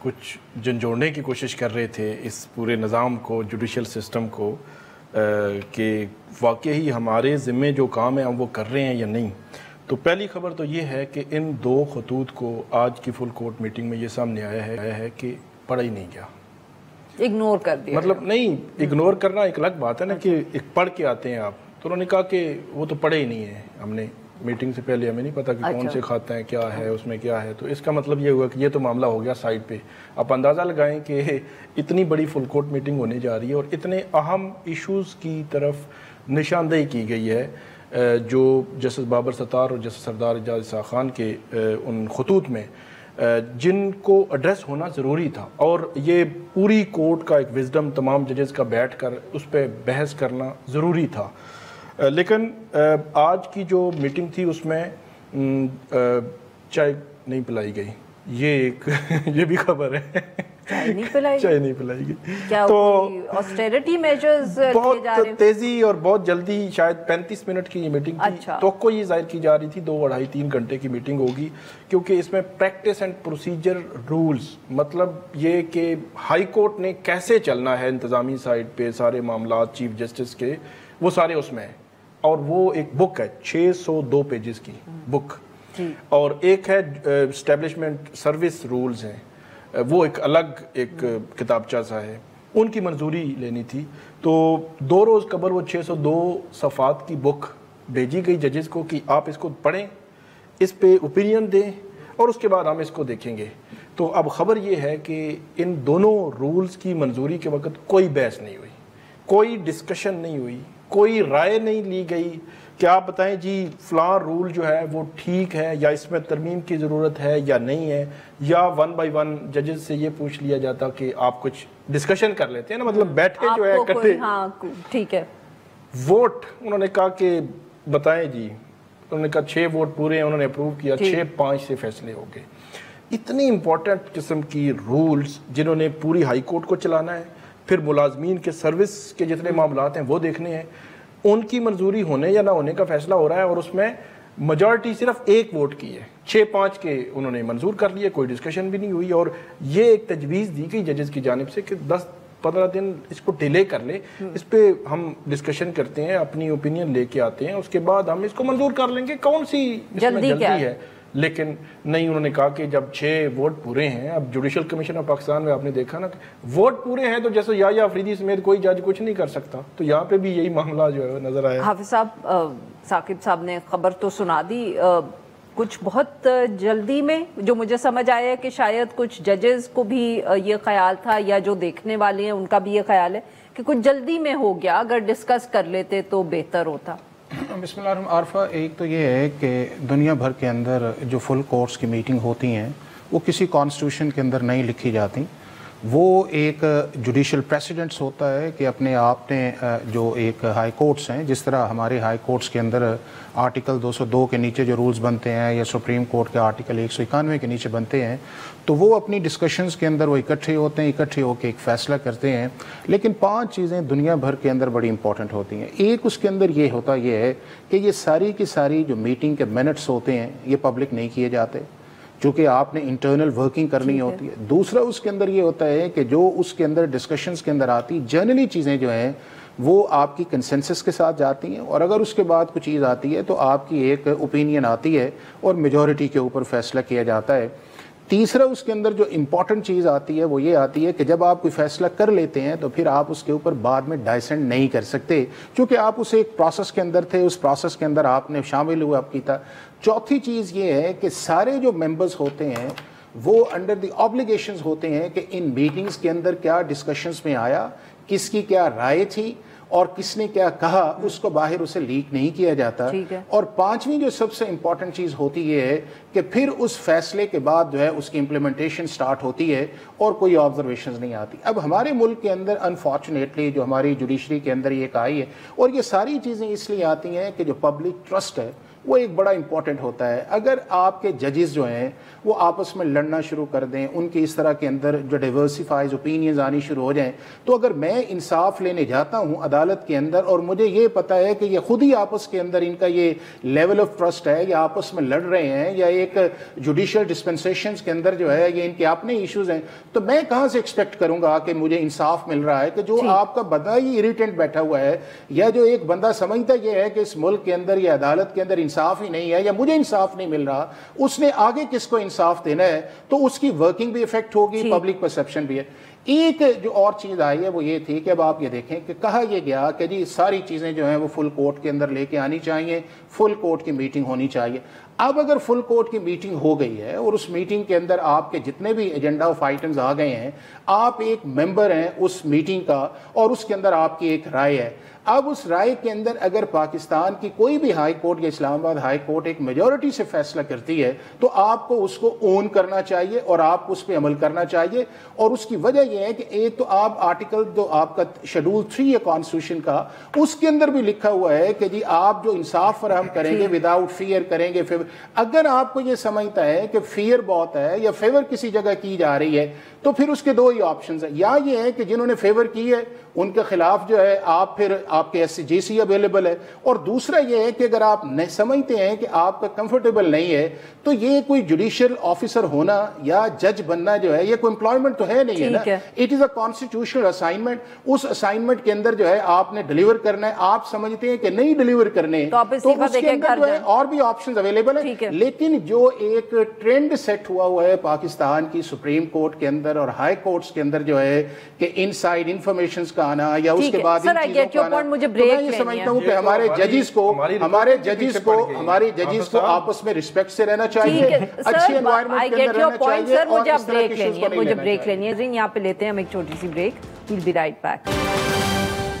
کچھ جھنجھوڑنے کی کوشش کر رہے تھے اس پورے نظام کو، جوڈیشل سسٹم کو، کہ واقعی ہمارے ذمے جو کام ہے ہم وہ کر رہے ہیں یا نہیں. تو پہلی خبر تو یہ ہے کہ ان 2 خطوط کو آج کی فل کورٹ میٹنگ میں یہ سامنے آیا ہے کہ پڑھا ہی نہیں گیا، اگنور کر دیا. مطلب نہیں، اگنور کرنا ایک الگ بات ہے نا کہ ایک پڑھ کے آتے ہیں آپ. تو انہوں نے کہا کہ وہ تو پڑھے ہی نہیں ہے، ہم نے میٹنگ سے پہلے ہمیں نہیں پتا کہ کون سے کھاتے ہیں، کیا ہے اس میں کیا ہے. تو اس کا مطلب یہ ہوا کہ یہ تو معاملہ ہو گیا سائڈ پہ. آپ اندازہ لگائیں کہ اتنی بڑی فل کورٹ میٹنگ ہونے جا رہی ہے اور اتنے اہم ایشوز کی طرف نشاندہی کی گئی ہے جو جسٹس بابر ستار اور جسٹس سردار اعجاز اسحاق خان کے ان خطوط میں، جن کو ایڈریس ہونا ضروری تھا. اور یہ پوری کورٹ کا ایک وزڈم تمام ججز کا بیٹھ کر اس پہ بحث کرنا ضروری تھا. لیکن آج کی جو میٹنگ تھی اس میں چائے نہیں پلائی گئی، یہ بھی خبر ہے. چائے نہیں پلائی گئی. تو آسٹیرٹی میجرز بہت تیزی اور بہت جلدی، شاید 35 منٹ کی یہ میٹنگ تھی. توقع یہ ظاہر کی جا رہی تھی 2-2.5-3 گھنٹے کی میٹنگ ہوگی، کیونکہ اس میں پریکٹس اینڈ پروسیجر رولز، مطلب یہ کہ ہائی کورٹ نے کیسے چلنا ہے انتظامی سائڈ پہ، سارے معاملات چیف جسٹس کے، وہ سارے اس میں ہیں. اور وہ ایک بک ہے 602 پیجز کی بک، اور ایک ہے اسٹیبلشمنٹ سروس رولز ہیں، وہ ایک الگ ایک کتابچہ سا ہے. ان کی منظوری لینی تھی. تو 2 روز قبل وہ 602 صفحات کی بک بھیجی گئی ججز کو کہ آپ اس کو پڑھیں، اس پہ اوپینین دیں اور اس کے بعد ہم اس کو دیکھیں گے. تو اب خبر یہ ہے کہ ان دونوں رولز کی منظوری کے وقت کوئی بحث نہیں ہوئی، کوئی ڈسکشن نہیں ہوئی، کوئی رائے نہیں لی گئی کہ آپ بتائیں جی فلاں رول جو ہے وہ ٹھیک ہے یا اس میں ترمیم کی ضرورت ہے یا نہیں ہے، یا 1 بائی 1 ججز سے یہ پوچھ لیا جاتا کہ آپ کچھ ڈسکشن کر لیتے ہیں نا، مطلب بیٹھے جو ہے اکٹھے. ہاں ٹھیک ہے. ووٹ انہوں نے کہا کہ بتائیں جی، انہوں نے کہا 6 ووٹ پورے ہیں، انہوں نے اپروو کیا، 6-5 سے فیصلے ہو گئے. اتنی امپورٹنٹ قسم کی رولز جنہوں نے پوری ہائی کورٹ کو چلانا ہے، پھر ملازمین کے سروس کے جتنے معاملات ہیں وہ دیکھنے ہیں، ان کی منظوری ہونے یا نہ ہونے کا فیصلہ ہو رہا ہے. اور اس میں میجارٹی صرف 1 ووٹ کی ہے، 6-5 کے انہوں نے منظور کر لیے، کوئی ڈسکشن بھی نہیں ہوئی. اور یہ ایک تجویز دی گئی ججز کی جانب سے کہ 10-15 دن اس کو ڈیلے کر لے، اس پہ ہم ڈسکشن کرتے ہیں، اپنی اوپینین لے کے آتے ہیں، اس کے بعد ہم اس کو منظور کر لیں گے. کون سی جلدی ہے؟ لیکن نہیں، انہوں نے کہا کہ جب 6 ووٹ پورے ہیں، اب جوڈیشل کمیشن آف پاکستان میں آپ نے دیکھا نا کہ ووٹ پورے ہیں تو جیسے یا افریدی سمیت کوئی جج کچھ نہیں کر سکتا. تو یہاں پہ بھی یہی معاملہ جو ہے نظر آیا. حافظ صاحب، ثاقب صاحب نے خبر تو سنا دی، کچھ بہت جلدی میں جو مجھے سمجھ آیا ہے کہ شاید کچھ ججز کو بھی یہ خیال تھا، یا جو دیکھنے والے ہیں ان کا بھی یہ خیال ہے کہ کچھ جلدی میں ہو گیا، اگر ڈسکس کر لیتے تو بہتر ہوتا. بسم اللہ الرحمن عارفہ، ایک تو یہ ہے کہ دنیا بھر کے اندر جو فل کورٹس کی میٹنگ ہوتی ہیں وہ کسی کانسٹیٹیوشن کے اندر نہیں لکھی جاتی. وہ ایک جوڈیشل پریسیڈنٹس ہوتا ہے کہ اپنے آپ نے جو ایک ہائی کورٹس ہیں، جس طرح ہمارے ہائی کورٹس کے اندر آرٹیکل 202 کے نیچے جو رولز بنتے ہیں یا سپریم کورٹ کے آرٹیکل 191 کے نیچے بنتے ہیں، تو وہ اپنی ڈسکشنز کے اندر وہ اکٹھے ہوتے ہیں، اکٹھے ہو کے ایک فیصلہ کرتے ہیں. لیکن 5 چیزیں دنیا بھر کے اندر بڑی امپورٹنٹ ہوتی ہیں. ایک اس کے اندر یہ ہوتا یہ ہے کہ یہ ساری کی ساری جو میٹنگ کے منٹس ہوتے ہیں یہ پبلک نہیں کیے جاتے، چونکہ آپ نے انٹرنل ورکنگ کرنی ہوتی ہے. دوسرا اس کے اندر یہ ہوتا ہے کہ جو اس کے اندر ڈسکشنز کے اندر آتی جرنلی چیزیں جو ہیں وہ آپ کی کنسنسس کے ساتھ جاتی ہیں، اور اگر اس کے بعد کوئی چیز آتی ہے تو آپ کی ایک اوپینین آتی ہے اور میجورٹی کے اوپر فیصلہ کیا جاتا ہے. تیسرا اس کے اندر جو امپورٹنٹ چیز آتی ہے وہ یہ آتی ہے کہ جب آپ کوئی فیصلہ کر لیتے ہیں تو پھر آپ اس کے اوپر بعد میں ڈائسنٹ نہیں کر سکتے، چونکہ آپ اس ایک پروسیس کے اندر تھے، اس پروسیس کے اندر آپ نے شامل ہوا آپ کی تھا. چوتھی چیز یہ ہے کہ سارے جو ممبرز ہوتے ہیں وہ انڈر دی آبلیگیشنز ہوتے ہیں کہ ان میٹنگز کے اندر کیا ڈسکشنز میں آیا، کس کی کیا رائے تھی اور کس نے کیا کہا، اس کو باہر اسے لیک نہیں کیا جاتا. اور 5ویں جو سب سے امپورٹنٹ چیز ہوتی یہ ہے کہ پھر اس فیصلے کے بعد جو ہے اس کی امپلیمنٹیشن سٹارٹ ہوتی ہے اور کوئی آبزرویشنز نہیں آتی. اب ہمارے ملک کے اندر انفارچونیٹلی جو ہماری جوڈیشری کے اندر یہ آئی ہے، اور یہ ساری چیزیں اس لیے آتی ہیں کہ جو پبلک ٹرسٹ ہے وہ ایک بڑا امپورٹنٹ ہوتا ہے. اگر آپ کے ججز جو ہیں وہ آپس میں لڑنا شروع کر دیں, ان کی اس طرح کے اندر جو ڈائیورسیفائز اوپینینز آنی شروع ہو جائیں, تو اگر میں انصاف لینے جاتا ہوں عدالت کے اندر اور مجھے یہ پتا ہے کہ یہ خود ہی آپس کے اندر ان کا یہ لیول آف ٹرسٹ ہے, یا آپس میں لڑ رہے ہیں, یا ایک جوڈیشل ڈسپنسیشنز کے اندر جو ہے یہ ان کے اپنے ایشوز ہیں, تو میں کہاں سے ایکسپیکٹ کروں گا کہ مجھے انصاف مل رہا ہے کہ جو آپ کا بندہ ہی اریٹنٹ بیٹھا ہوا ہے, یا جو ایک بندہ سمجھتا یہ ہے کہ اس ملک کے اندر یا عدالت کے اندر انصاف ہی نہیں ہے یا مجھے انصاف نہیں مل رہا, اس نے آگے کس کو انصاف دینا ہے, تو اس کی ورکنگ بھی افیکٹ ہوگی, پبلک پرسپشن بھی ہے. ایک جو اور چیز آئی ہے وہ یہ تھی کہ اب آپ یہ دیکھیں کہ کہا یہ گیا کہ جی ساری چیزیں جو ہیں وہ فل کورٹ کے اندر لے کے آنی چاہیے, فل کورٹ کی میٹنگ ہونی چاہیے. اب اگر فل کورٹ کی میٹنگ ہو گئی ہے اور اس میٹنگ کے اندر آپ کے جتنے بھی ایجنڈا آف آئٹمز آ گئے ہیں, آپ ایک ممبر ہیں اس میٹنگ کا اور اس کے اندر آپ کی ایک رائے ہے. اب اس رائے کے اندر اگر پاکستان کی کوئی بھی ہائی کورٹ یا اسلام آباد ہائی کورٹ ایک میجورٹی سے فیصلہ کرتی ہے تو آپ کو اس کو اون کرنا چاہیے اور آپ کو اس پہ عمل کرنا چاہیے. اور اس کی وجہ یہ ہے کہ ایک تو آپ آرٹیکل جو آپ کا شیڈول 3 ہے کانسٹیٹیوشن کا, اس کے اندر بھی لکھا ہوا ہے کہ جی آپ جو انصاف فراہم کریں گے وداؤٹ فیئر کریں گے. اگر آپ کو یہ سمجھتا ہے کہ فیئر بہت ہے یا فیور کسی جگہ کی جا رہی ہے, تو پھر اس کے دو ہی آپشنز ہیں. یا یہ ہے کہ جنہوں نے فیور کی ہے ان کے خلاف جو ہے آپ پھر آپ کے SCGC اویلیبل ہے, اور دوسرا یہ ہے کہ اگر آپ نہیں سمجھتے ہیں کہ آپ کا کمفرٹیبل نہیں ہے تو یہ کوئی جوڈیشل آفیسر ہونا یا جج بننا جو ہے یہ کوئی امپلائمنٹ تو ہے نہیں ہے نا, it is a constitutional assignment. اس اسائنمنٹ کے اندر جو ہے آپ نے ڈیلیور کرنا ہے, آپ سمجھتے ہیں کہ نہیں ڈیلیور کرنے تو اس کے اندر جو ہے اور بھی آپشنز اویلیبل ہیں. لیکن جو ایک ٹرینڈ سیٹ ہوا ہے پاکستان کی سپریم کورٹ کے اندر اور ہائی کورٹس کے اندر جو ہے کہ ان سائڈ انفارمیشنز کا آنا یا اس کے بعد ان چیزوں کا آنا, تو میں یہ سمجھتا ہوں کہ ہمارے ججز کو آپس میں ریسپیکٹ سے رہنا چاہیے, اچھی انوائرمنٹ کے اندر رہنا چاہیے, اور اس طرح کے ایشوز کو نہیں لینا چاہیے. مجھے بریک لینی ہے, یہاں پہ لیتے ہیں ہم ایک چھوٹی سی break. We'll be right back.